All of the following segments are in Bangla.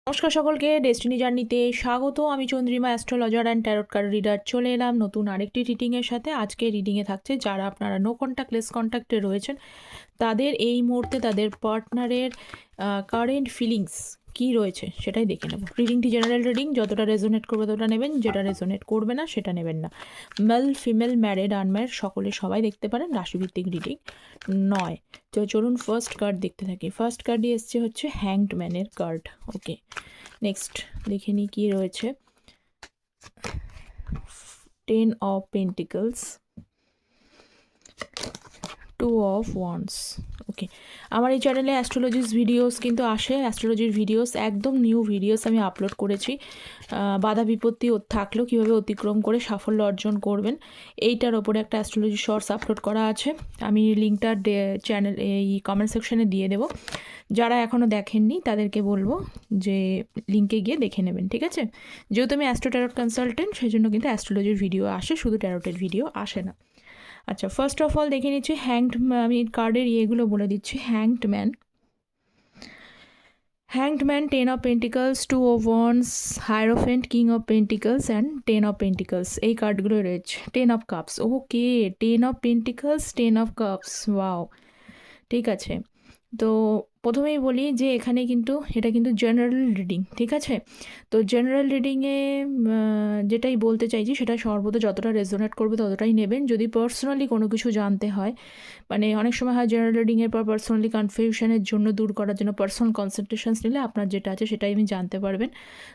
নমস্কার সকলকে, ডেস্টিনি জার্নিতে স্বাগত। আমি Chandrima, astrologer and tarot card reader. চলে এলাম নতুন আরেকটি রিডিংয়ের সাথে। আজকে রিডিংয়ে থাকছে যারা আপনারা নো কন্ট্যাক্ট লেস কন্ট্যাক্টে রয়েছেন, তাদের এই মুহূর্তে তাদের পার্টনারের কারেন্ট ফিলিংস কী রয়েছে সেটাই দেখে নেব। রিডিংটি জেনারেল রিডিং, যতটা রেজোনেট করবে ততটা নেবেন, যেটা রেজোনেট করবে না সেটা নেবেন না। মেল ফিমেল ম্যারিড আনম্যারিড সকলে সবাই দেখতে পারেন, রাশিভিত্তিক রিডিং নয়। তো চলুন ফার্স্ট কার্ড দেখতে থাকি। ফার্স্ট কার্ডই এসছে হচ্ছে হ্যাংড ম্যানের কার্ড। ওকে, নেক্সট দেখে নিই কী রয়েছে। 10 of Pentacles, 2 of Wands। ওকে, আমার এই চ্যানেলে অ্যাস্ট্রোলজিস ভিডিওস কিন্তু আসে, অ্যাস্ট্রোলজির ভিডিওস একদম নিউ ভিডিওস আমি আপলোড করেছি। বাধা বিপত্তি থাকলেও কীভাবে অতিক্রম করে সাফল্য অর্জন করবেন এইটার ওপরে একটা অ্যাস্ট্রোলজি শর্টস আপলোড করা আছে। আমি লিঙ্কটা চ্যানেল এই কমেন্ট সেকশনে দিয়ে দেবো। যারা এখনও দেখেননি তাদেরকে বলবো যে লিঙ্কে গিয়ে দেখে নেবেন, ঠিক আছে? যেহেতু আমি অ্যাস্ট্রো ট্যারট কনসালটেন্ট, সেই জন্য কিন্তু অ্যাস্ট্রোলজির ভিডিও আসে, শুধু ট্যারটের ভিডিও আসে না। আচ্ছা, ফার্স্ট অফ অল দেখে নিচ্ছি হ্যাংড, আমি কার্ডের ইয়েগুলো বলে দিচ্ছি। Hanged man, 10 of Pentacles, 2 of Wands, Hierophant, King of Pentacles and 10 of Pentacles, এই কার্ডগুলো রয়েছে। 10 of Cups, okay, 10 of Pentacles, 10 of Cups, wow, ঠিক আছে। তো প্রথমেই বলি যে এখানে কিন্তু এটা কিন্তু জেনারেল রিডিং, ঠিক আছে? তো জেনারেল রিডিংয়ে যেটাই বলতে চাইছি সেটা সর্বদা যতটা রেজোনেট করবে ততটাই নেবেন। যদি পার্সোনালি কোনো কিছু জানতে হয়, মানে অনেক সময় হয় জেনারেল রিডিংয়ের পর পার্সোনালি কনফিউশনের জন্য, দূর করার জন্য পার্সোনাল কনসালটেশনস নিলে আপনার যেটা আছে সেটাই আমি জানতে পারবেন।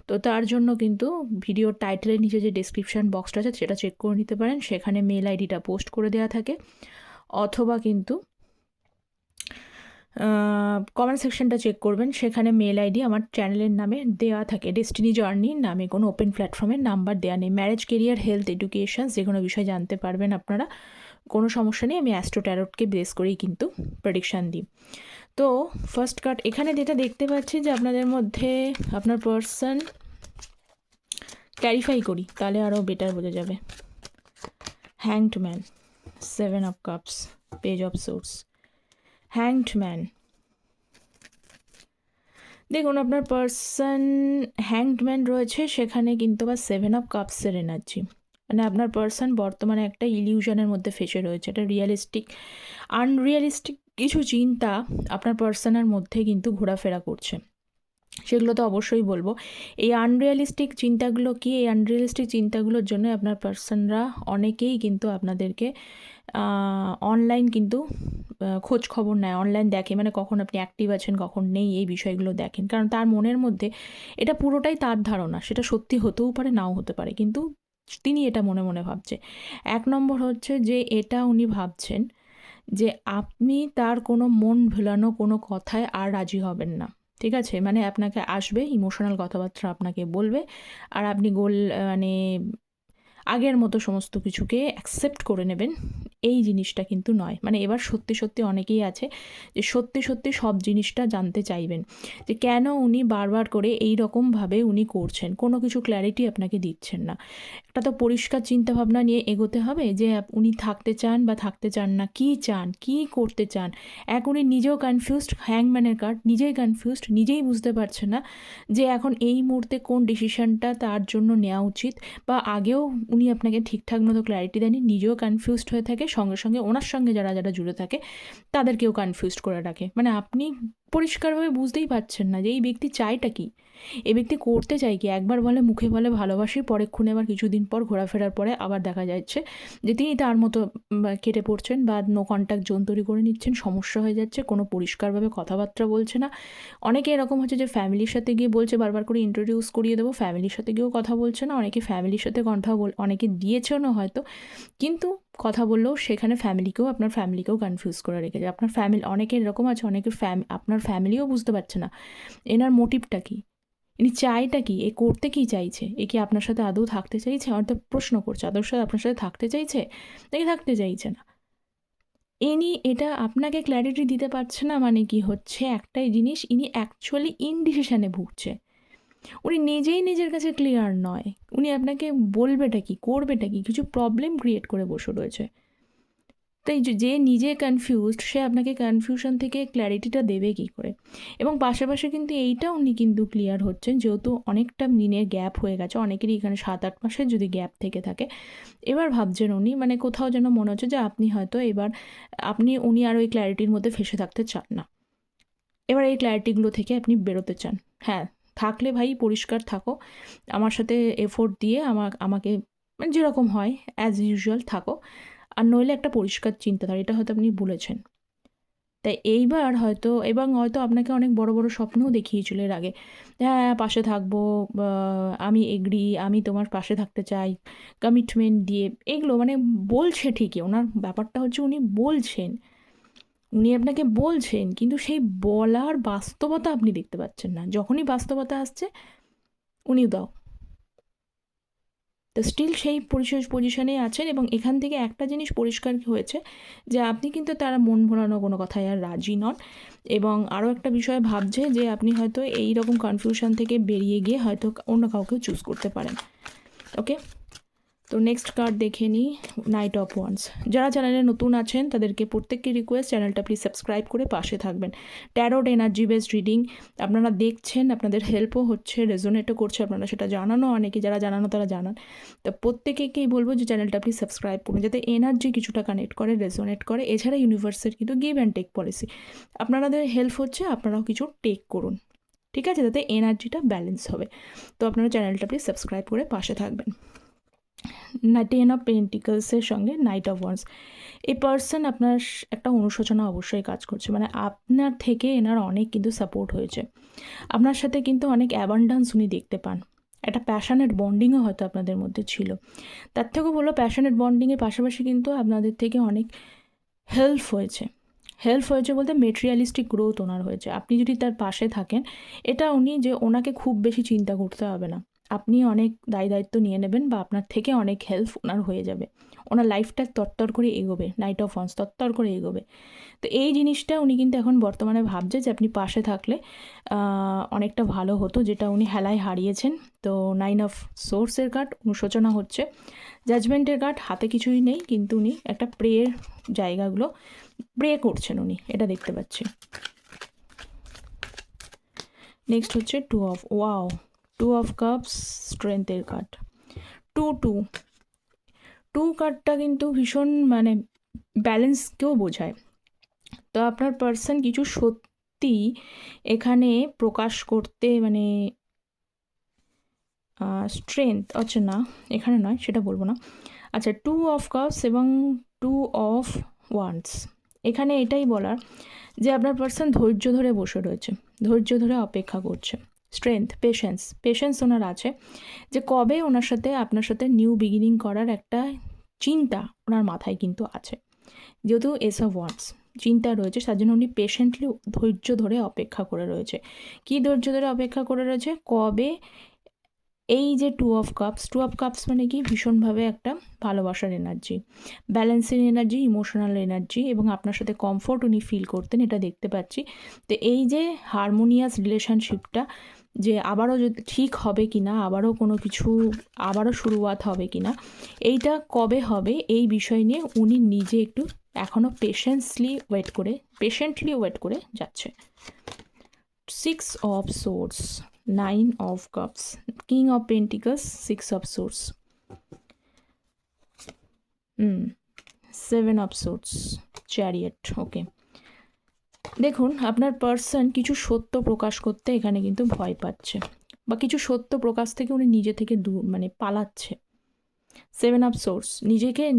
তো তার জন্য কিন্তু ভিডিওর টাইটেলের নিচে যে ডেসক্রিপশান বক্সটা আছে সেটা চেক করে নিতে পারেন, সেখানে মেল আইডিটা পোস্ট করে দেওয়া থাকে, অথবা কিন্তু কমেন্ট সেকশনটা চেক করবেন, সেখানে মেল আইডি আমার চ্যানেলের নামে দেওয়া থাকে। ডেস্টিনি জার্নির নামে কোনো ওপেন প্ল্যাটফর্মের নাম্বার দেওয়া নেই। ম্যারেজ, কেরিয়ার, হেলথ, এডুকেশন যে কোনো বিষয় জানতে পারবেন আপনারা, কোনো সমস্যা নেই। আমি অ্যাস্ট্রো ট্যারটকে বেস করেই কিন্তু প্রেডিকশান দিই। তো ফার্স্ট কার্ড এখানে যেটা দেখতে পাচ্ছি যে আপনাদের মধ্যে আপনার পার্সন, ক্ল্যারিফাই করি তাহলে আরও বেটার বোঝা যাবে। Hanged man, 7 of Cups, page of swords, hanged man. দেখুন আপনার পার্সন হ্যাংড ম্যান রয়েছে সেখানে, কিন্তু বা 7 of Cups-এর এনার্জি, মানে আপনার পার্সন বর্তমানে একটা ইলিউশনের মধ্যে ফেসে রয়েছে। এটা রিয়েলিস্টিক, আনরিয়েলিস্টিক কিছু চিন্তা আপনার পার্সনের মধ্যে কিন্তু ঘোরাফেরা করছে, সেগুলো তো অবশ্যই বলবো। এই আনরিয়ালিস্টিক চিন্তাগুলো কি? এই আনরিয়ালিস্টিক চিন্তাগুলোর জন্য আপনার পার্সনরা অনেকেই কিন্তু আপনাদেরকে অনলাইন কিন্তু খোঁজ খবর নেয়, অনলাইন দেখে, মানে কখন আপনি অ্যাক্টিভ আছেন কখন নেই এই বিষয়গুলো দেখেন। কারণ তার মনের মধ্যে এটা পুরোটাই তার ধারণা, সেটা সত্যি হতেও পারে নাও হতে পারে, কিন্তু তিনি এটা মনে মনে ভাবছে। 1 নম্বর হচ্ছে যে এটা উনি ভাবছেন যে আপনি তার কোনো মন ভোলানো কোনো কথায় আর রাজি হবেন না, ঠিক আছে? মানে আপনাকে আসবে, ইমোশনাল কথাবার্তা আপনাকে বলবে, আর আপনি মানে আগের মতো সমস্ত কিছুকে অ্যাকসেপ্ট করে নেবেন, এই জিনিসটা কিন্তু নয়। মানে এবার সত্যি সত্যি অনেকেই আছে যে সত্যি সত্যি সব জিনিসটা জানতে চাইবেন, যে কেন উনি বারবার করে এই রকমভাবে উনি করছেন, কোনো কিছু ক্ল্যারিটি আপনাকে দিচ্ছেন না। একটা তো পরিষ্কার চিন্তাভাবনা নিয়ে এগোতে হবে যে উনি থাকতে চান বা থাকতে চান না, কী চান, কী করতে চান। উনি নিজেও কনফিউজড, হ্যাংম্যানের কার্ড, নিজেই কনফিউজড, নিজেই বুঝতে পারছে না যে এখন এই মুহূর্তে কোন ডিসিশনটা তার জন্য নেওয়া উচিত, বা আগেও উনি আপনাকে ঠিকঠাক মতো ক্ল্যারিটি দেননি, নিজেও কনফিউজড হয়ে থাকে, সঙ্গে সঙ্গে ওনার সঙ্গে যারা যারা জুড়ে থাকে তাদেরকেও কনফিউজড করে রাখে। মানে আপনি পরিষ্কারভাবে বুঝতেই পারছেন না যে এই ব্যক্তি চায়টা কি, এই ব্যক্তি করতে চায় কি। একবার বলে, মুখে বলে ভালোবাসি, পরেক্ষণে আবার কিছুদিন পর ঘোরাফেরার পরে আবার দেখা যাচ্ছে যে তিনি তার মতো কেটে পড়ছেন বা নো কন্ট্যাক্ট জোন তৈরি করে নিচ্ছেন, সমস্যা হয়ে যাচ্ছে, কোনো পরিষ্কারভাবে কথাবার্তা বলছে না। অনেকে এরকম হচ্ছে যে ফ্যামিলির সাথে গিয়ে বলছে বারবার করে ইন্ট্রোডিউস করিয়ে দেবো, ফ্যামিলির সাথে গিয়েও কথা বলছে না। অনেকে ফ্যামিলির সাথে অনেকে দিয়েছেনও হয়তো, কিন্তু কথা বললেও সেখানে আপনার ফ্যামিলিকেও কনফিউজ করে রেখেছে। আপনার ফ্যামিলি, অনেকে এরকম আছে, অনেকে আপনার ফ্যামিলিও বুঝতে পারছে না এনার মোটিভটা কী, ইনি চাইটা কি, এ করতে কী চাইছে, এ কি আপনার সাথে আদৌ থাকতে চাইছে, হয়তো প্রশ্ন করছে আদৌ আপনার সাথে থাকতে চাইছে নাকি থাকতে চাইছে না। ইনি এটা আপনাকে ক্ল্যারিটি দিতে পারছে না, মানে কি হচ্ছে একটাই জিনিস, ইনি অ্যাকচুয়ালি ইনডিসিশনে ভুগছে। উনি নিজেই নিজের কাছে ক্লিয়ার নয়, উনি আপনাকে বলবেটা কি, করবেটা কি, কিছু প্রবলেম ক্রিয়েট করে বসে রয়েছে। তাই যে নিজে কনফিউজড সে আপনাকে কনফিউশন থেকে ক্ল্যারিটিটা দেবে কী করে। এবং পাশাপাশি কিন্তু এইটা উনি কিন্তু ক্লিয়ার হচ্ছেন, যেহেতু অনেকটা দিনের গ্যাপ হয়ে গেছে, অনেকেরই এখানে 7-8 মাসের যদি গ্যাপ থেকে থাকে, এবার ভাবছেন উনি মানে কোথাও যেন মনে হচ্ছে যে আপনি হয়তো এবার উনি আর ওই ক্ল্যারিটির মধ্যে ফেসে থাকতে চান না, এবার এই ক্ল্যারিটিগুলো থেকে আপনি বেরোতে চান। হ্যাঁ, থাকলে ভাই পরিষ্কার থাকো, আমার সাথে এফোর্ট দিয়ে আমাকে মানে যেরকম হয় অ্যাজ ইউজুয়াল থাকো, আর নইলে একটা পরিষ্কার চিন্তাধারা, এটা হয়তো আপনি বলেছেন। তাই এইবার হয়তো এবং হয়তো আপনাকে অনেক বড় বড় স্বপ্নও দেখিয়েছিল এর আগে, হ্যাঁ পাশে থাকবো, আমি এগ্রি, আমি তোমার পাশে থাকতে চাই, কমিটমেন্ট দিয়ে এগুলো মানে বলছে ঠিকই, ওনার ব্যাপারটা হচ্ছে উনি বলছেন, উনি আপনাকে বলছেন, কিন্তু সেই বলার বাস্তবতা আপনি দেখতে পাচ্ছেন না। যখনই বাস্তবতা আসছে উনি দাও, তো স্টিল সেই পজিশনে আছেন। এবং এখান থেকে একটা জিনিস পরিষ্কার হয়েছে যে আপনি কিন্তু তারা মন ভোলানো কোনো কথায় আর রাজি নন, এবং আরও একটা বিষয় ভাবছে যে আপনি হয়তো এই রকম কনফিউশন থেকে বেরিয়ে গিয়ে হয়তো অন্য কাউকে চুজ করতে পারেন। ওকে, তো নেক্সট কার্ড দেখে নিই, নাইট অফ ওয়ান্স। যারা চ্যানেলে নতুন আছেন তাদেরকে প্রত্যেককে রিকোয়েস্ট, চ্যানেলটা প্লিজ সাবস্ক্রাইব করে পাশে থাকবেন। ট্যারোট এনার্জি বেসড রিডিং আপনারা দেখছেন, আপনাদের হেল্পও হচ্ছে, রেজোনেটও করছে, আপনারা সেটা জানানো, অনেকে যারা জানানো তারা জানান। তো প্রত্যেকেই বলবো যে চ্যানেলটা প্লিজ সাবস্ক্রাইব করুন, যাতে এনার্জি কিছুটা কানেক্ট করে, রেজোনেট করে। এছাড়া ইউনিভার্সের কিন্তু গিভ অ্যান্ড টেক পলিসি, আপনাদের হেল্প হচ্ছে, আপনারাও কিছু টেক করুন, ঠিক আছে, যাতে এনার্জিটা ব্যালেন্স হবে। তো আপনারা চ্যানেলটা প্লিজ সাবস্ক্রাইব করে পাশে থাকবেন। 10 অফ পেন্টিকলসের সঙ্গে নাইট অফ ওয়ান্স, এই পার্সন আপনার একটা অনুশোচনা অবশ্যই কাজ করছে, মানে আপনার থেকে এনার অনেক কিন্তু সাপোর্ট হয়েছে, আপনার সাথে কিন্তু অনেক অ্যাবান্ডান্স উনি দেখতে পান, একটা প্যাশনেট বন্ডিংও হয়তো আপনাদের মধ্যে ছিল। তার থেকেও বললো প্যাশনেট বন্ডিংয়ের পাশাপাশি কিন্তু আপনাদের থেকে অনেক হেল্প হয়েছে। হেল্প হয়েছে বলতে মেটেরিয়ালিস্টিক গ্রোথ ওনার হয়েছে। আপনি যদি তার পাশে থাকেন, এটা উনি যে ওনাকে খুব বেশি চিন্তা করতে হবে না, আপনি অনেক দায়িত্ব নিয়ে নেবেন, বা আপনার থেকে অনেক হেল্প ওনার হয়ে যাবে, ওনার লাইফটা তরতর করে এগোবে, নাইট অফ ওয়ান্স তরতর করে এগোবে। তো এই জিনিসটা উনি কিন্তু এখন বর্তমানে ভাবছে যে আপনি পাশে থাকলে অনেকটা ভালো হতো, যেটা উনি হেলায় হারিয়েছেন। তো 9 অফ সোর্সের কার্ড, অনুশোচনা হচ্ছে। জাজমেন্টের কার্ড, হাতে কিছুই নেই, কিন্তু উনি একটা প্রেয়ের জায়গাগুলো প্রে করছেন উনি, এটা দেখতে পাচ্ছি। নেক্সট হচ্ছে 2 অফ ওয়াও, 2 অফ কাপস, স্ট্রেংথের কার্ড। 2 কার্ডটা কিন্তু ভীষণ মানে ব্যালেন্সকেও বোঝায়। তো আপনার পার্সন কিছু সত্যি এখানে প্রকাশ করতে মানে স্ট্রেংথ, আচ্ছা না এখানে নয়, সেটা বলবো না। আচ্ছা, 2 অফ কাপস এবং 2 অফ ওয়ান্ডস, এখানে এটাই বলার যে আপনার পার্সন ধৈর্য ধরে বসে রয়েছে, ধৈর্য ধরে অপেক্ষা করছে। স্ট্রেংথ, পেশেন্স ওনার আছে, যে কবে ওনার সাথে আপনার সাথে নিউ বিগিনিং করার একটা চিন্তা ওনার মাথায় কিন্তু আছে। যেহেতু এস অফ ওয়ান্স চিন্তা রয়েছে, তার জন্য উনি পেশেন্টলি ধৈর্য ধরে অপেক্ষা করে রয়েছে। কি ধৈর্য ধরে অপেক্ষা করে রয়েছে, কবে এই যে 2 অফ কাপস মানে কি, ভীষণভাবে একটা ভালোবাসার energy, balancing energy, emotional energy, এবং আপনার সাথে কমফোর্ট উনি ফিল করতেন, এটা দেখতে পাচ্ছি। তো এই যে হারমোনিয়াস রিলেশনশিপটা, যে আবারও যদি ঠিক হবে কি না, আবারও কোনো কিছু আবারও শুরুয়াত হবে কি না, এইটা কবে হবে এই বিষয় নিয়ে উনি নিজে একটু এখনও পেশেন্টলি ওয়েট করে যাচ্ছে। 6 of swords, 9 of cups, king of pentacles, 6 of swords, 7 of swords, chariot. Okay, দেখুন আপনার পার্সন কিছু সত্য প্রকাশ করতে এখানে কিন্তু ভয় পাচ্ছে, বা কিছু সত্য প্রকাশ থেকে উনি নিজে থেকে মানে পালাচ্ছে। 7 অফ সোর্স,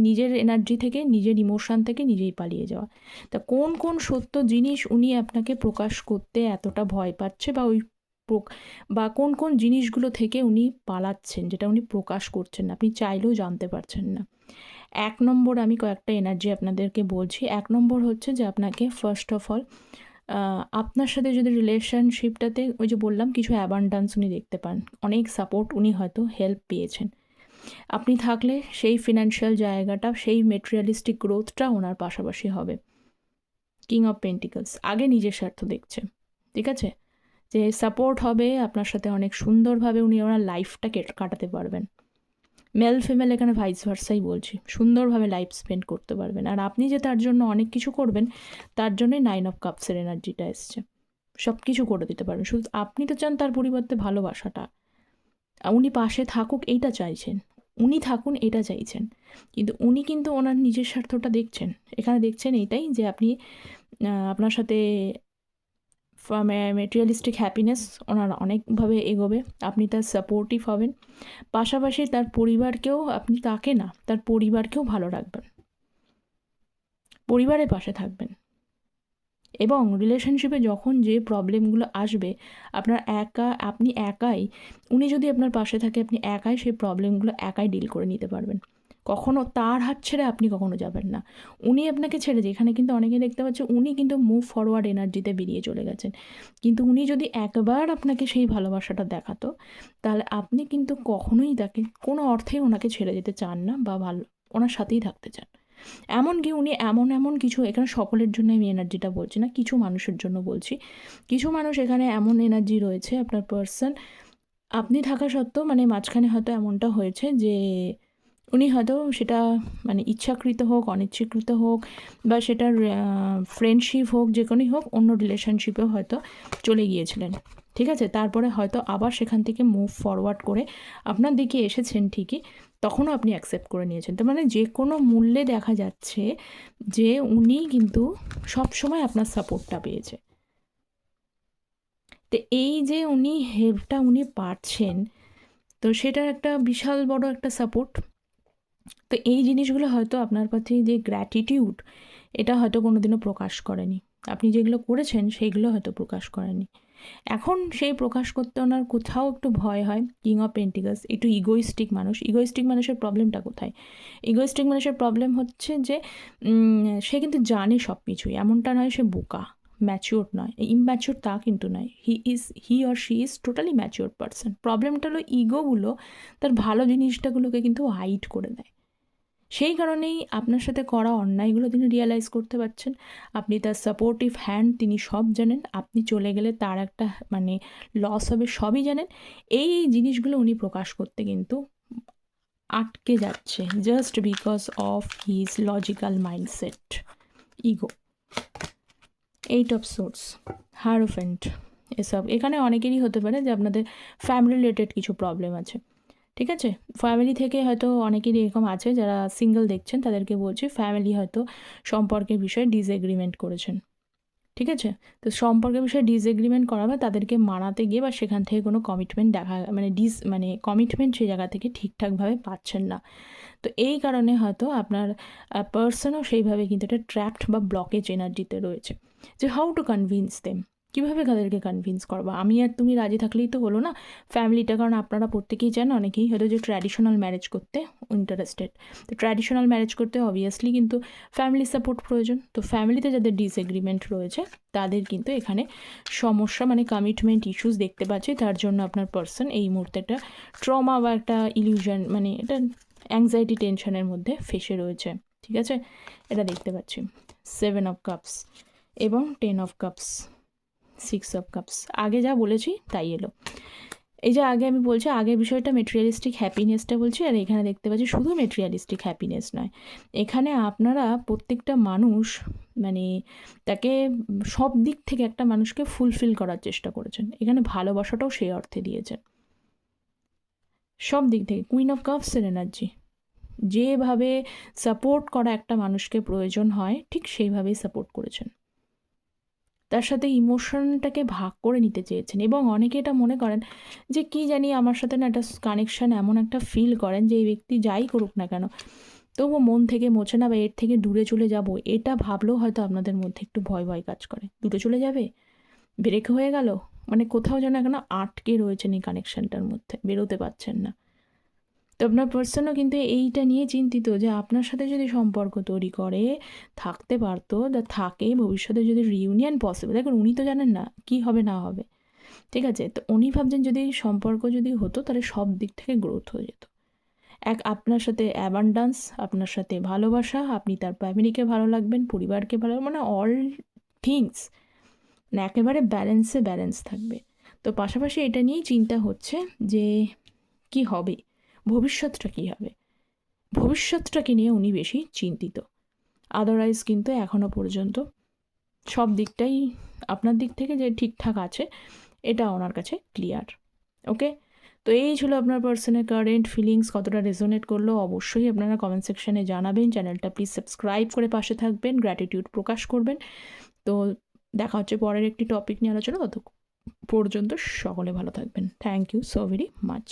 নিজের এনার্জি থেকে, নিজের ইমোশন থেকে নিজেই পালিয়ে যাওয়া। তা কোন কোন সত্য জিনিস উনি আপনাকে প্রকাশ করতে এতটা ভয় পাচ্ছে, বা কোন কোন জিনিসগুলো থেকে উনি পালাচ্ছেন, যেটা উনি প্রকাশ করছেন না, আপনি চাইলেও জানতে পারছেন না। 1 নম্বর আমি কয়েকটা এনার্জি আপনাদেরকে বলছি। 1 নম্বর হচ্ছে যে আপনাকে ফার্স্ট অফ অল আপনার সাথে যদি রিলেশনশিপটাতে ওই যে বললাম কিছু অ্যাবান্ডান্স উনি দেখতে পান, অনেক সাপোর্ট উনি হয়তো হেল্প পেয়েছেন, আপনি থাকলে সেই ফিনান্সিয়াল জায়গাটা, সেই মেটেরিয়ালিস্টিক গ্রোথটা ওনার পাশাপাশি হবে। কিং অফ পেন্টিকলস, আগে নিজের স্বার্থ দেখছে, ঠিক আছে, যে সাপোর্ট হবে আপনার সাথে, অনেক সুন্দরভাবে উনি ওনার লাইফটাকে কাটাতে পারবেন। মেল ফিমেল এখানে ভাইস ভার্সাই বলছি, সুন্দরভাবে লাইফ স্পেন্ড করতে পারবেন। আর আপনি যে তার জন্য অনেক কিছু করবেন, তার জন্যই 9 অফ কাপসের এনার্জিটা এসছে। সব কিছু করে দিতে পারবেন, শুধু আপনি তো চান তার পরিবর্তে ভালোবাসাটা, উনি পাশে থাকুক এইটা চাইছেন, উনি থাকুন এটা চাইছেন, কিন্তু উনি কিন্তু ওনার নিজের স্বার্থটা দেখছেন। এখানে দেখছেন এইটাই যে আপনি আপনার সাথে মেটেরিয়ালিস্টিক হ্যাপিনেস ওনার অনেকভাবে এগোবে, আপনি তার সাপোর্টিভ হবেন, পাশাপাশি তার পরিবারকেও, আপনি তাকে না তার পরিবারকেও ভালো রাখবেন, পরিবারের পাশে থাকবেন। এবং রিলেশনশিপে যখন যে প্রবলেমগুলো আসবে আপনি একাই, উনি যদি আপনার পাশে থাকে আপনি একাই সেই প্রবলেমগুলো একাই ডিল করে নিতে পারবেন। কখনো তার হাত ছেড়ে আপনি কখনো যাবেন না, উনি আপনাকে ছেড়ে যে, এখানে কিন্তু অনেকে দেখতে পাচ্ছে উনি কিন্তু মুভ ফরওয়ার্ড এনার্জিতে বেরিয়ে চলে গেছেন, কিন্তু উনি যদি একবার আপনাকে সেই ভালোবাসাটা দেখাতো, তাহলে আপনি কিন্তু কখনোই তাকে কোনো অর্থেই ওনাকে ছেড়ে যেতে চান না বা ওনার সাথেই থাকতে চান। এমনকি উনি এমন কিছু, এখানে সকলের জন্য আমি এনার্জিটা বলছি না, কিছু মানুষের জন্য বলছি, কিছু মানুষ এখানে এমন এনার্জি রয়েছে আপনার পার্সন, আপনি থাকা সত্ত্বেও মানে মাঝখানে হয়তো এমনটা হয়েছে যে উনি হয়তো সেটা মানে ইচ্ছাকৃত হোক অনিচ্ছাকৃত হোক বা সেটার ফ্রেন্ডশিপ হোক যে কোনোই হোক, অন্য রিলেশনশিপেও হয়তো চলে গিয়েছিলেন, ঠিক আছে, তারপরে হয়তো আবার সেখান থেকে মুভ ফরওয়ার্ড করে আপনার দিকে এসেছেন ঠিকই, তখনও আপনি অ্যাকসেপ্ট করে নিয়েছেন। তার মানে যে কোনো মূল্যে দেখা যাচ্ছে যে উনি কিন্তু সবসময় আপনার সাপোর্টটা পেয়েছে। তো এই যে হেল্পটা উনি পাচ্ছেন, তো সেটার একটা বিশাল বড় একটা সাপোর্ট। তো এই জিনিসগুলো হয়তো আপনার প্রতি যে গ্র্যাটিটিউড, এটা হয়তো কোনো দিনও প্রকাশ করেনি, আপনি যেগুলো করেছেন সেইগুলো হয়তো প্রকাশ করেনি। এখন সেই প্রকাশ করতে ওনার কোথাও একটু ভয় হয়। কিং অফ পেন্টিকালস একটু ইগোইস্টিক মানুষ। ইগোইস্টিক মানুষের প্রবলেমটা কোথায়? ইগোইস্টিক মানুষের প্রবলেম হচ্ছে যে সে কিন্তু জানে সব কিছুই, এমনটা নয় সে বোকা, ম্যাচিওর নয়, ইম্যাচিওর তা কিন্তু নয়, he or she is totally mature person. প্রবলেমটা হলো ইগোগুলো তার ভালো জিনিসটাগুলোকে কিন্তু হাইড করে দেয়। সেই কারণেই আপনার সাথে করা অন্যায়গুলো তিনি রিয়েলাইজ করতে পারছেন। আপনি তার সাপোর্টিভ হ্যান্ড, তিনি সব জানেন, আপনি চলে গেলে তার একটা মানে লস হবে সবই জানেন। এই জিনিসগুলো উনি প্রকাশ করতে কিন্তু আটকে যাচ্ছে, just because of his logical mindset, ego. 8 of swords, hierophant, এসব এখানে অনেকেরই হতে পারে যে আপনাদের ফ্যামিলি রিলেটেড কিছু প্রবলেম আছে, ঠিক আছে, ফ্যামিলি থেকে হয়তো অনেকেরই এরকম আছে যারা সিঙ্গেল দেখছেন, তাদেরকে বলছি ফ্যামিলি হয়তো সম্পর্কের বিষয়ে ডিসএগ্রিমেন্ট করেছেন, ঠিক আছে, তো সম্পর্কের বিষয়ে ডিসএগ্রিমেন্ট করা বা তাদেরকে মানাতে গিয়ে বা সেখান থেকে কোনো কমিটমেন্ট দেখা মানে কমিটমেন্ট সেই জায়গা থেকে ঠিকঠাকভাবে পাচ্ছেন না। তো এই কারণে হয়তো আপনার পার্সনও সেইভাবে কিন্তু একটা ট্র্যাপড বা ব্লকেজ এনার্জিতে রয়েছে, যে হাউ টু কনভিন্স দেম, কীভাবে তাদেরকে কনভিন্স করবো, আমি আর তুমি রাজি থাকলেই তো হলো না। ফ্যামিলিটা, কারণ আপনারা প্রত্যেকেই চান, অনেকেই হয়তো যে ট্র্যাডিশনাল ম্যারেজ করতে ইন্টারেস্টেড, তো ট্র্যাডিশনাল ম্যারেজ করতে অবভিয়াসলি কিন্তু ফ্যামিলি সাপোর্ট প্রয়োজন। তো ফ্যামিলিতে যাদের ডিসএগ্রিমেন্ট রয়েছে তাদের কিন্তু এখানে সমস্যা মানে কমিটমেন্ট ইস্যুস দেখতে পাচ্ছি, তার জন্য আপনার পার্সন এই মুহূর্তে একটা ট্রমা বা একটা ইলিউশন মানে এটা অ্যাংজাইটি টেনশনের মধ্যে ফেসে রয়েছে, ঠিক আছে, এটা দেখতে পাচ্ছি। 7 অফ কাপস এবং 10 অফ কাপস, 6 অফ কাপস, আগে যা বলেছি তাই এলো। এই যে আগে আমি বলছি, আগের বিষয়টা মেটেরিয়ালিস্টিক হ্যাপিনেসটা বলছি, আর এখানে দেখতে পাচ্ছি শুধু মেটেরিয়ালিস্টিক হ্যাপিনেস নয়, এখানে আপনারা প্রত্যেকটা মানুষ মানে তাকে সব দিক থেকে একটা মানুষকে ফুলফিল করার চেষ্টা করেছেন, এখানে ভালোবাসাটাও সেই অর্থে দিয়েছেন সব দিক থেকে। কুইন অফ কাপসের এনার্জি, যেভাবে সাপোর্ট করা একটা মানুষকে প্রয়োজন হয় ঠিক সেইভাবেই সাপোর্ট করেছেন, তার সাথে ইমোশনটাকে ভাগ করে নিতে চেয়েছেন। এবং অনেকে এটা মনে করেন যে কি জানি আমার সাথে না একটা কানেকশান, এমন একটা ফিল করেন যে এই ব্যক্তি যাই করুক না কেন তবুও মন থেকে মোছে না বা এর থেকে দূরে চলে যাব, এটা ভাবলেও হয়তো আপনাদের মধ্যে একটু ভয় ভয় কাজ করে, দূরে চলে যাবে, ব্রেক হয়ে গেল, মানে কোথাও যেন এখনো আটকে রয়েছেন এই কানেকশানটার মধ্যে, বেরোতে পারছেন না। তো আপনার পার্সনও কিন্তু এইটা নিয়ে চিন্তিত যে আপনার সাথে যদি সম্পর্ক তৈরি করে থাকতে পারতো বা থাকে, ভবিষ্যতে যদি রিউনিয়ন পসিবল, দেখুন উনি তো জানেন না কি হবে না হবে, ঠিক আছে, তো উনি ভাবছেন যদি সম্পর্ক যদি হতো তাহলে সব দিক থেকে গ্রোথ হয়ে যেত, আপনার সাথে অ্যাবান্ডান্স, আপনার সাথে ভালোবাসা, আপনি তার ফ্যামিলিকে ভালো লাগবেন, পরিবারকে ভালো, মানে অল থিংস মানে একেবারে ব্যালেন্স থাকবে। তো পাশাপাশি এটা নিয়েই চিন্তা হচ্ছে যে কি হবে, ভবিষ্যৎটা কী হবে, ভবিষ্যৎটাকে নিয়ে উনি বেশি চিন্তিত। আদারওয়াইজ কিন্তু এখনও পর্যন্ত সব দিকটাই আপনার দিক থেকে যে ঠিকঠাক আছে এটা ওনার কাছে ক্লিয়ার। ওকে, তো এই ছিল আপনার পার্সনের কারেন্ট ফিলিংস। কতটা রেজোনেট করলো অবশ্যই আপনারা কমেন্ট সেকশনে জানাবেন। চ্যানেলটা প্লিজ সাবস্ক্রাইব করে পাশে থাকবেন, গ্র্যাটিটিউড প্রকাশ করবেন। তো দেখা হচ্ছে পরের একটি টপিক নিয়ে আলোচনা, তত পর্যন্ত সকলে ভালো থাকবেন। Thank you so very much.